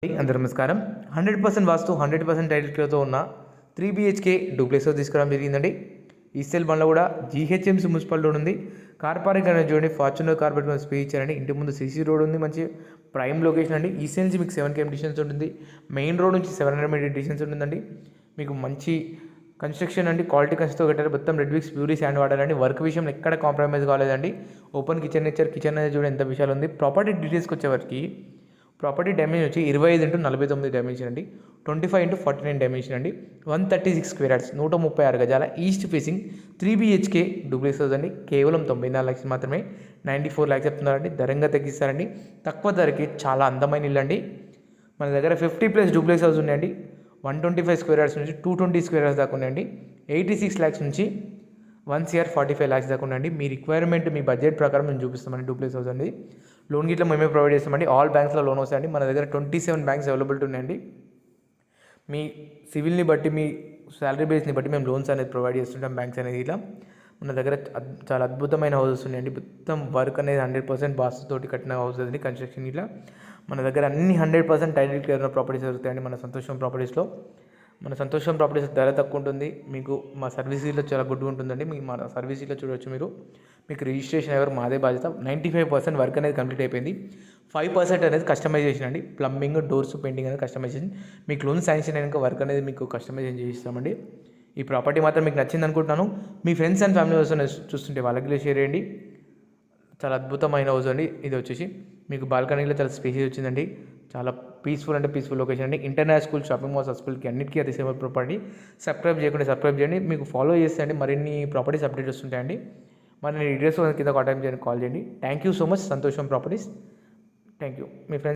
అందరూ నమస్కారం. 100% వాస్తు 100% టైటిల్ క్లియర్తో ఉన్న 3 BHK డూప్లెక్స్ హౌస్ తీసుకురావడం జరిగిందండి. ఈ సెల్ బండ్లో కూడా GHMC మున్సిపల్ రోడ్ ఉంది. కార్ పార్కింగ్ అనేది చూడండి, ఫార్చునర్ కార్పెట్ మీద స్పే ఇచ్చారండి. ఇంటి ముందు CC రోడ్ ఉంది, మంచి ప్రైమ్ లొకేషన్ అండి. ఈ సెల్ నుంచి మీకు 7 km డిస్టెన్స్ ఉంటుంది. మెయిన్ రోడ్ నుంచి 700 మీటర్ డిస్టెన్స్ ఉంటుందండి. మీకు మంచి కన్స్ట్రక్షన్ అండి, క్వాలిటీ కన్స్ట్రక్షన్ కట్టారు. మొత్తం రెడ్ విక్స్ ప్యూరీ శాండ్ వాడారండి. వర్క్ విషయంలో ఎక్కడ కాంప్రమైజ్ కాలేదండి. ఓపెన్ కిచెన్ ఇచ్చారు. కిచెన్ అనేది చూడండి ఎంత విషయాలు ఉంది. ప్రాపర్టీ డీటెయిల్స్కి వచ్చేవరకు ప్రాపర్టీ డైమెన్షన్ వచ్చి 25x49 డైమెన్షన్ అండి, 25x49 డైమెన్షన్ అండి, 136 స్క్వేర్ యార్డ్స్, 136 గజాల east facing 3 BHK duplex house అండి. కేవలం 94 లక్షలు మాత్రమే, 94 lakhs చెప్తున్నారండి. ధరంగా తగ్గిస్తారండి. తక్కువ ధరకి చాలా అందమైన ఇల్లు అండి. మన దగ్గర 50+ డూప్లెక్స్ హౌస్ ఉన్నాయండి. 125 స్క్వేర్ యార్డ్స్ నుంచి 220 స్క్వేర్ యార్డ్స్ దాకా ఉన్నాయండి. 86 lakhs నుంచి 1,45 lakhs దాకా ఉండండి. మీ రిక్వైర్మెంట్, మీ బడ్జెట్ ప్రకారం మేము చూపిస్తామండి. డూప్లెక్స్ హౌస్ అనేది లోన్ గిట్లా మేమే ప్రొవైడ్ చేస్తామండి. ఆల్ బ్యాంక్స్లో లోన్ వస్తాయండి. మన దగ్గర 27 బ్యాంక్స్ అవైలబిలిటీ ఉన్నాయండి. మీ సివిల్ని బట్టి, మీ శాలరీ బేస్ని బట్టి మేము లోన్స్ అనేది ప్రొవైడ్ చేస్తుంటాం. బ్యాంక్స్ అనేది ఇట్లా మన దగ్గర చాలా అద్భుతమైన హౌసెస్ ఉన్నాయండి. మొత్తం వర్క్ అనేది 100% బాస్తోటి కట్టిన హౌసెస్ అండి. కన్స్ట్రక్షన్ ఇట్లా మన దగ్గర అన్ని 100% టైటిల్ క్లియర్ ఉన్న ప్రాపర్టీస్ దొరుకుతాయండి. మన సంతోషం ప్రాపర్టీస్లో ధర తక్కువ ఉంటుంది. మీకు మా సర్వీసీలో చాలా గుడ్గా ఉంటుందండి. మీకు మా సర్వీసీలో చూడవచ్చు మీరు. మీకు రిజిస్ట్రేషన్ ఎవరు మాదే బాధ్యత. 95% వర్క్ అనేది కంప్లీట్ అయిపోయింది. 5% అనేది కస్టమైజేషన్ అండి. ప్లంబింగ్, డోర్స్, పెయింటింగ్ అనేది కస్టమైజేషన్. మీకు లోన్ శాంక్షన్ అయినాక వర్క్ అనేది మీకు కస్టమైజేషన్ చేయిస్తామండి. ఈ ప్రాపర్టీ మాత్రం మీకు నచ్చింది అనుకుంటున్నాను. మీ ఫ్రెండ్స్ అండ్ ఫ్యామిలీ మెంబర్స్ చూస్తుంటే వాళ్ళకి షేర్ చేయండి. చాలా అద్భుతమైన హౌస్ అండి. ఇది వచ్చేసి మీకు బాల్కనీలో చాలా స్పేసెస్ వచ్చిందండి. చాలా పీస్ఫుల్ లొకేషన్ అండి. ఇంటర్నేషనల్ స్కూల్, షాపింగ్ మాల్స్, స్కూల్కి అన్నిటికీ అది సేమ్ ప్రాపర్టీ. సబ్స్క్రైబ్ చేయండి. మీకు ఫాలో చేస్తే అండి మరిన్ని ప్రాపర్టీస్ అప్డేట్ వస్తుంటాయండి. మరి డీటెయిల్స్ కింద కాంటాక్ట్ చేయండి, కాల్ చేయండి. Thank you so much. Santosham properties. Thank you. మీ ఫ్రెండ్స్